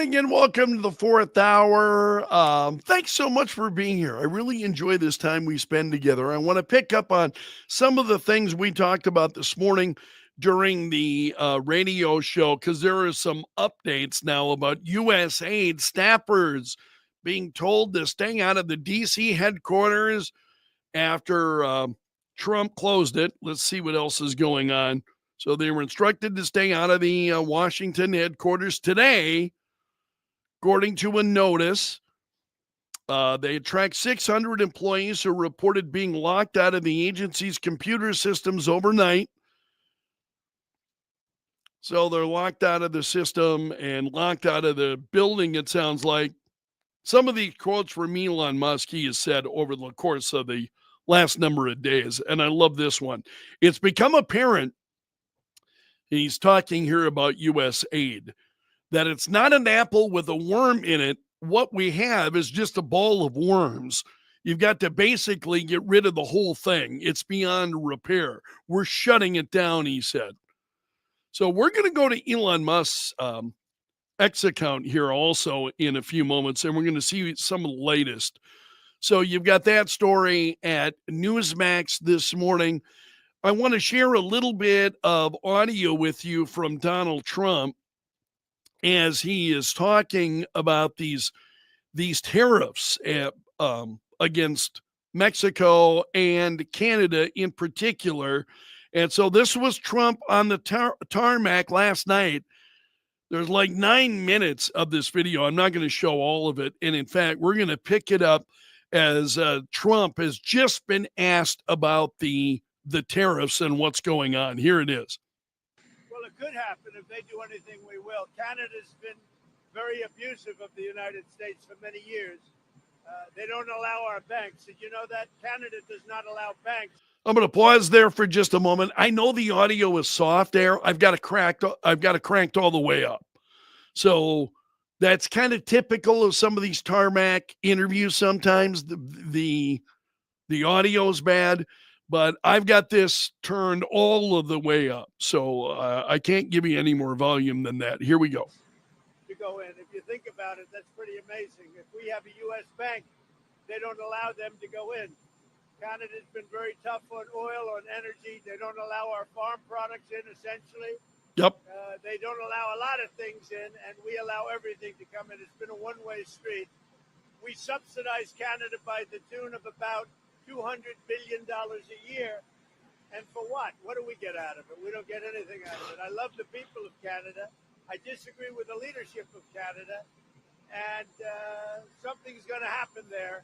morning and welcome to the fourth hour. Thanks so much for being here. I really enjoy this time we spend together. I want to pick up on some of the things we talked about this morning during the radio show because there are some updates now about U.S. aid staffers being told to stay out of the D.C. headquarters after Trump closed it. Let's see what else is going on. So they were instructed to stay out of the Washington headquarters today, according to a notice. They tracked 600 employees who reported being locked out of the agency's computer systems overnight. So they're locked out of the system and locked out of the building, it sounds like. Some of these quotes from Elon Musk, he has said over the course of the last number of days, and I love this one. It's become apparent, he's talking here about U.S. aid, that it's not an apple with a worm in it. What we have is just a ball of worms. You've got to basically get rid of the whole thing. It's beyond repair. We're shutting it down, he said. So we're going to go to Elon Musk's X account here also in a few moments, and we're going to see some of the latest. So you've got that story at Newsmax this morning. I want to share a little bit of audio with you from Donald Trump as he is talking about these tariffs against Mexico and Canada in particular. And so this was Trump on the tarmac last night. There's like 9 minutes of this video. I'm not going to show all of it. And in fact, we're going to pick it up as Trump has just been asked about the tariffs and what's going on. Here it is. Well, it could happen. If they do anything, we will. Canada's been very abusive of the United States for many years. They don't allow our banks. Did you know that? Canada does not allow banks. I'm going to pause there for just a moment. I know the audio is soft there. I've got it cranked all the way up. So that's kind of typical of some of these tarmac interviews. Sometimes the audio is bad, but I've got this turned all of the way up. So I can't give you any more volume than that. Here we go. To go in. If you think about it, that's pretty amazing. If we have a U.S. bank, they don't allow them to go in. Canada's been very tough on oil, on energy. They don't allow our farm products in, essentially. Yep. They don't allow a lot of things in, and we allow everything to come in. It's been a one-way street. We subsidize Canada by the tune of about $200 billion a year. And for what? What do we get out of it? We don't get anything out of it. I love the people of Canada. I disagree with the leadership of Canada. And something's going to happen there.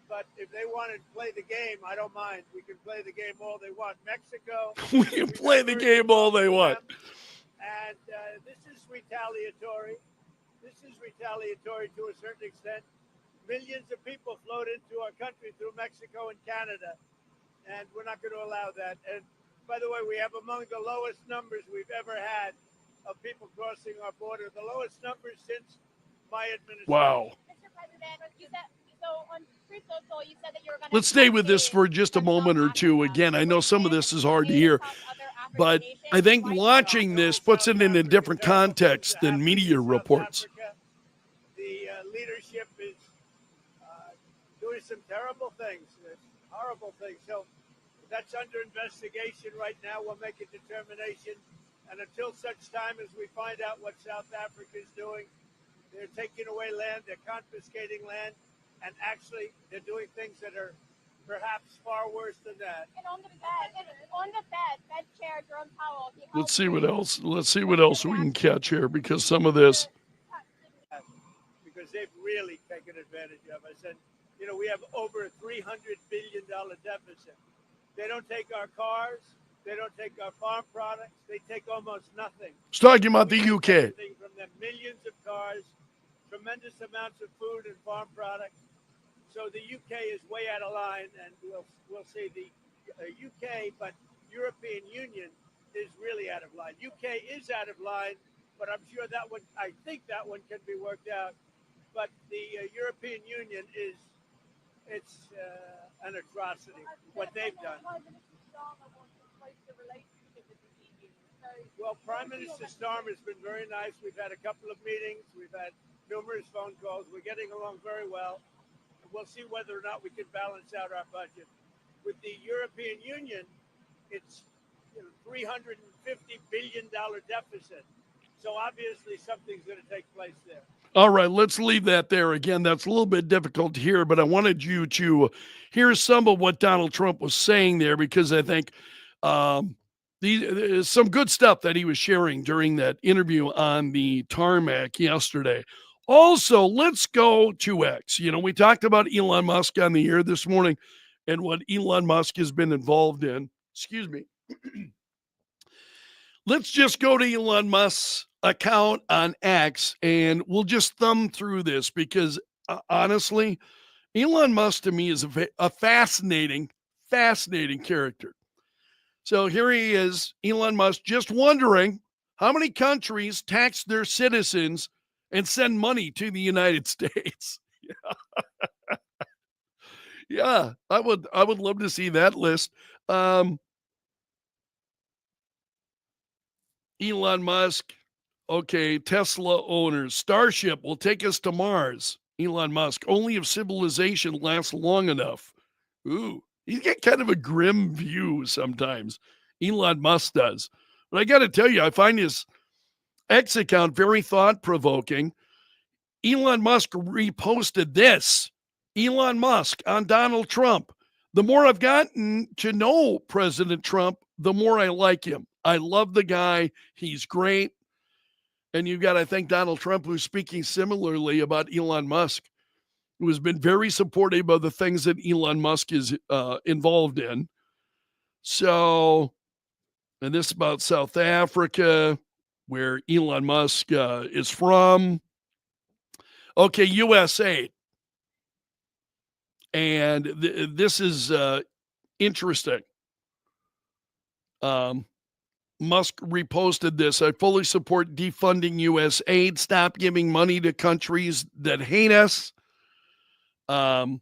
But if they want to play the game, I don't mind. We can play the game all they want. Mexico. We can play the game all they want. And this is retaliatory. This is retaliatory to a certain extent. Millions of people flowed into our country through Mexico and Canada. And we're not going to allow that. And by the way, we have among the lowest numbers we've ever had of people crossing our border. The lowest numbers since my administration. Wow. Mr. President, you said so on so you said that you were going to. Let's stay with this for just a moment or two. Again, I know some of this is hard to hear, but I think watching this puts it in a different context than media reports. The leadership is doing some terrible things, horrible things. So that's under investigation right now. We'll make a determination. And until such time as we find out what South Africa is doing, they're taking away land, they're confiscating land, and actually they're doing things that are perhaps far worse than that. And on the Fed Chair Jerome Powell. Let's see what else. Let's see what else we can catch here, because some of this. Because they've really taken advantage of us. And, you know, we have over a $300 billion deficit. They don't take our cars. They don't take our farm products. They take almost nothing. It's talking about the UK. From them, millions of cars, tremendous amounts of food and farm products. So the UK is way out of line, and we'll see the UK, but European Union is really out of line. UK is out of line, but I'm sure I think that one can be worked out. But the European Union it's an atrocity, what they've done. Well, Prime Minister Starmer has been very nice. We've had a couple of meetings. We've had numerous phone calls. We're getting along very well. We'll see whether or not we can balance out our budget. With the European Union, it's $350 billion deficit. So obviously something's going to take place there. All right, let's leave that there. Again, that's a little bit difficult to hear, but I wanted you to hear some of what Donald Trump was saying there, because I think there's some good stuff that he was sharing during that interview on the tarmac yesterday. Also, let's go to X. We talked about Elon Musk on the air this morning and what Elon Musk has been involved in. Excuse me. Let's just go to Elon Musk's account on X and we'll just thumb through this, because honestly, Elon Musk to me is a fascinating character. So here he is, Elon Musk, just wondering how many countries tax their citizens and send money to the United States. Yeah, I would love to see that list. Elon Musk, okay, Tesla owners, Starship will take us to Mars. Elon Musk, only if civilization lasts long enough. Ooh, he's got kind of a grim view sometimes. Elon Musk does. But I got to tell you, I find his X account very thought-provoking. Elon Musk reposted this. Elon Musk on Donald Trump. The more I've gotten to know President Trump, the more I like him. I love the guy. He's great. And you've got, I think, Donald Trump, who's speaking similarly about Elon Musk, who has been very supportive of the things that Elon Musk is involved in. So, and this is about South Africa, where Elon Musk is from. Okay, U.S. aid. And this is interesting. Musk reposted this. I fully support defunding U.S. aid. Stop giving money to countries that hate us. And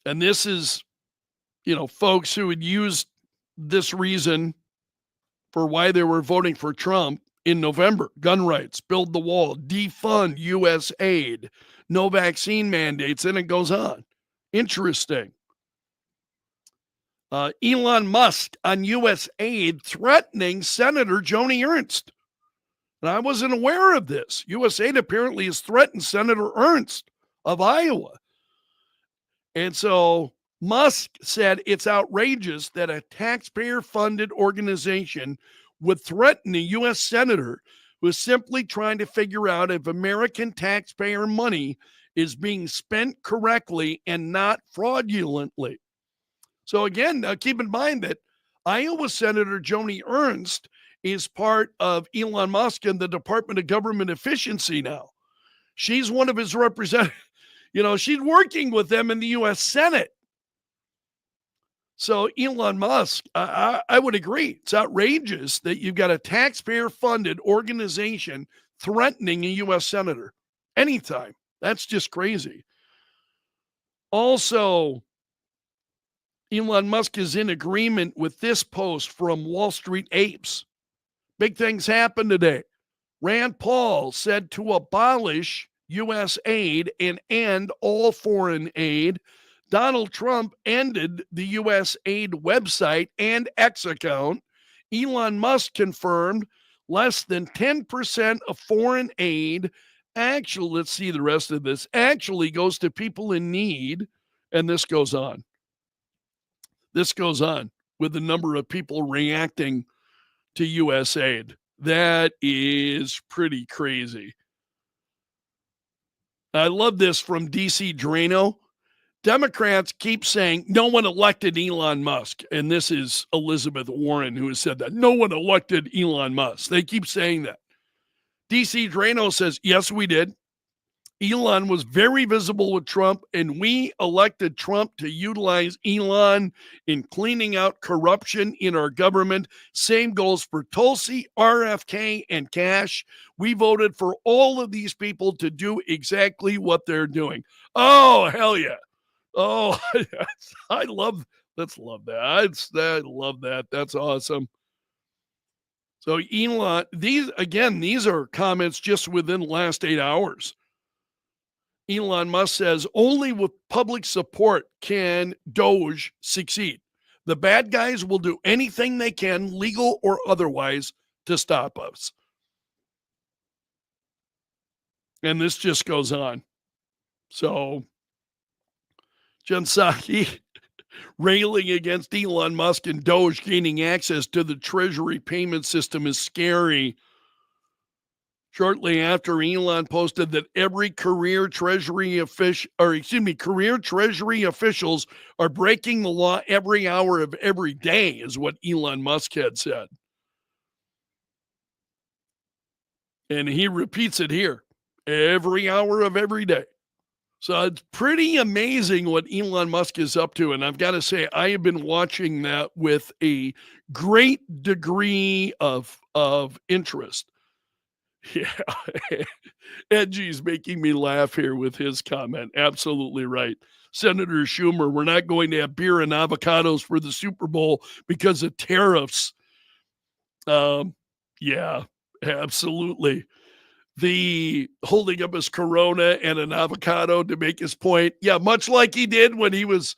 this is, folks who had used this reason for why they were voting for Trump in November. Gun rights, build the wall, defund U.S. aid, no vaccine mandates, and it goes on. Interesting. Elon Musk on U.S. aid threatening Senator Joni Ernst. And I wasn't aware of this. U.S. aid apparently has threatened Senator Ernst of Iowa. And so Musk said it's outrageous that a taxpayer-funded organization would threaten a U.S. senator who is simply trying to figure out if American taxpayer money is being spent correctly and not fraudulently. So again, keep in mind that Iowa Senator Joni Ernst is part of Elon Musk and the Department of Government Efficiency now. She's one of his representatives. She's working with them in the U.S. Senate. So Elon Musk, I would agree. It's outrageous that you've got a taxpayer-funded organization threatening a U.S. senator anytime. That's just crazy. Also, Elon Musk is in agreement with this post from Wall Street Apes. Big things happened today. Rand Paul said to abolish U.S. aid and end all foreign aid. Donald Trump ended the U.S. aid website and X account. Elon Musk confirmed less than 10% of foreign aid actually, let's see the rest of this, actually goes to people in need. And this goes on. This goes on with the number of people reacting to U.S. aid. That is pretty crazy. I love this from DC Drano. Democrats keep saying no one elected Elon Musk. And this is Elizabeth Warren who has said that. No one elected Elon Musk. They keep saying that. DC Drano says, yes, we did. Elon was very visible with Trump, and we elected Trump to utilize Elon in cleaning out corruption in our government. Same goes for Tulsi, RFK, and Cash. We voted for all of these people to do exactly what they're doing. Oh, hell yeah. Oh, let's love that. I love that. That's awesome. So Elon, these are comments just within the last 8 hours. Elon Musk says only with public support can Doge succeed. The bad guys will do anything they can, legal or otherwise, to stop us. And this just goes on. So Jen Psaki railing against Elon Musk and Doge gaining access to the Treasury payment system is scary. Shortly after Elon posted that every career Treasury officials are breaking the law every hour of every day, is what Elon Musk had said. And he repeats it here, every hour of every day. So it's pretty amazing what Elon Musk is up to. And I've got to say, I have been watching that with a great degree of interest. Yeah. Edgy's making me laugh here with his comment. Absolutely right. Senator Schumer, we're not going to have beer and avocados for the Super Bowl because of tariffs. Yeah, absolutely. The holding up his Corona and an avocado to make his point. Yeah, much like he did when he was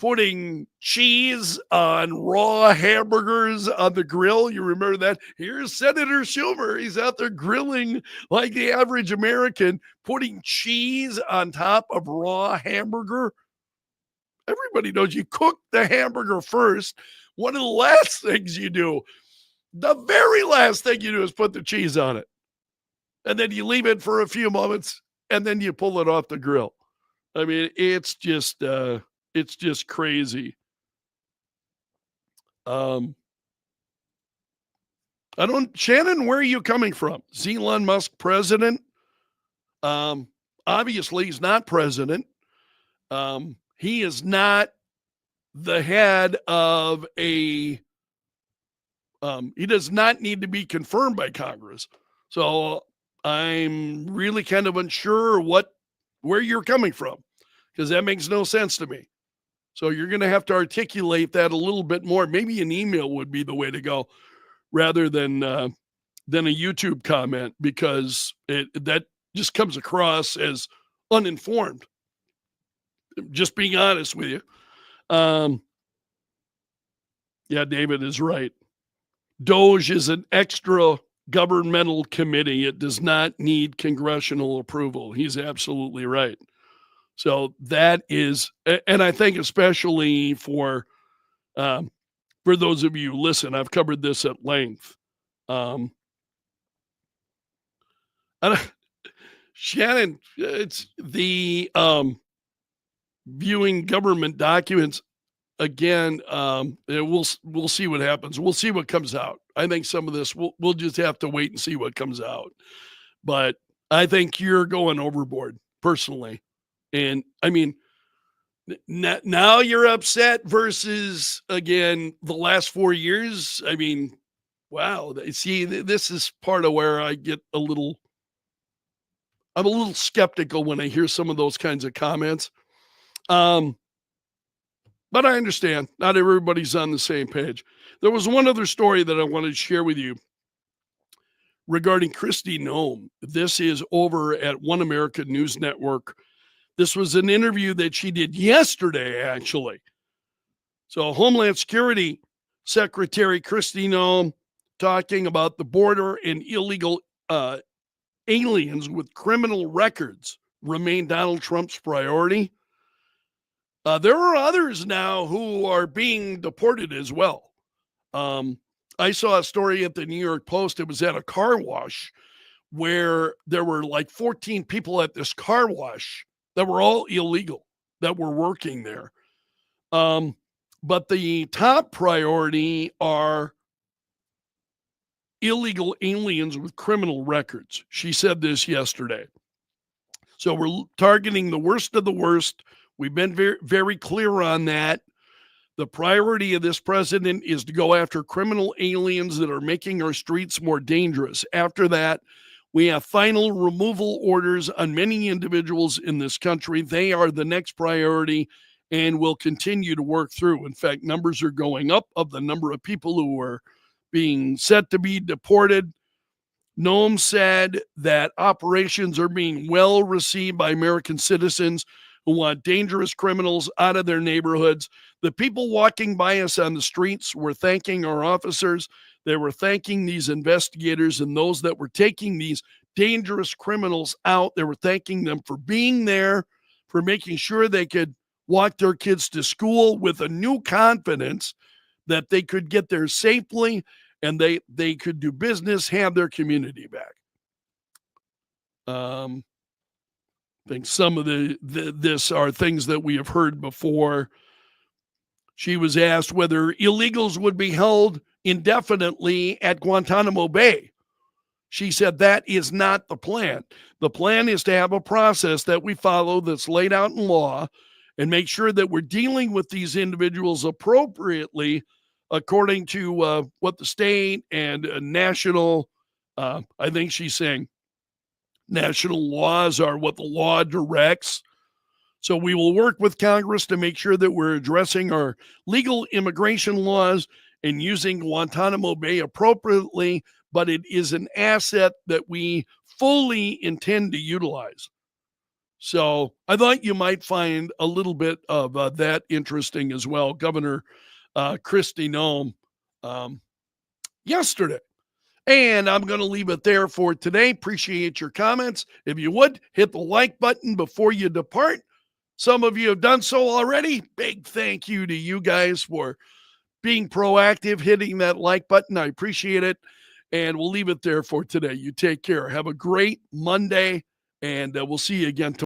putting cheese on raw hamburgers on the grill. You remember that? Here's Senator Schumer. He's out there grilling like the average American, putting cheese on top of raw hamburger. Everybody knows you cook the hamburger first. One of the last things you do, the very last thing you do is put the cheese on it. And then you leave it for a few moments and then you pull it off the grill. I mean, it's just crazy. Shannon, where are you coming from? Is Elon Musk president? Obviously he's not president. He is not the head of he does not need to be confirmed by Congress. So I'm really kind of unsure where you're coming from, because that makes no sense to me. So you're going to have to articulate that a little bit more. Maybe an email would be the way to go rather than a YouTube comment, because that just comes across as uninformed. Just being honest with you. Yeah, David is right. Doge is an extra governmental committee. It does not need congressional approval. He's absolutely right. So that is, and I think especially for those of you, listen, I've covered this at length. Shannon, it's the viewing government documents again. We'll see what happens. We'll see what comes out. I think some of this we'll just have to wait and see what comes out. But I think you're going overboard personally. And I mean, now you're upset versus, again, the last 4 years. I mean, wow. See, this is part of where I'm a little skeptical when I hear some of those kinds of comments. But I understand not everybody's on the same page. There was one other story that I wanted to share with you regarding Kristi Noem. This is over at One American News Network. This was an interview that she did yesterday, actually. So Homeland Security Secretary Kristi Noem talking about the border and illegal aliens with criminal records remain Donald Trump's priority. There are others now who are being deported as well. I saw a story at the New York Post. It was at a car wash where there were like 14 people at this car wash that were all illegal that were working there. But the top priority are illegal aliens with criminal records. She said this yesterday. So we're targeting the worst of the worst. We've been very, very clear on that. The priority of this president is to go after criminal aliens that are making our streets more dangerous. After that, we have final removal orders on many individuals in this country. They are the next priority and will continue to work through. In fact, numbers are going up of the number of people who are being set to be deported. Noam said that operations are being well received by American citizens who want dangerous criminals out of their neighborhoods. The people walking by us on the streets were thanking our officers. They were thanking these investigators and those that were taking these dangerous criminals out. They were thanking them for being there, for making sure they could walk their kids to school with a new confidence that they could get there safely and they could do business, have their community back. I think some of this are things that we have heard before. She was asked whether illegals would be held indefinitely at Guantanamo Bay. She said that is not the plan. The plan is to have a process that we follow that's laid out in law and make sure that we're dealing with these individuals appropriately according to what the state and national, I think she's saying national laws are what the law directs. So we will work with Congress to make sure that we're addressing our legal immigration laws and using Guantanamo Bay appropriately, but it is an asset that we fully intend to utilize. So I thought you might find a little bit of that interesting as well. Governor Kristi Noem yesterday. And I'm going to leave it there for today. Appreciate your comments. If you would, hit the like button before you depart. Some of you have done so already. Big thank you to you guys for being proactive, hitting that like button. I appreciate it. And we'll leave it there for today. You take care. Have a great Monday, and we'll see you again tomorrow.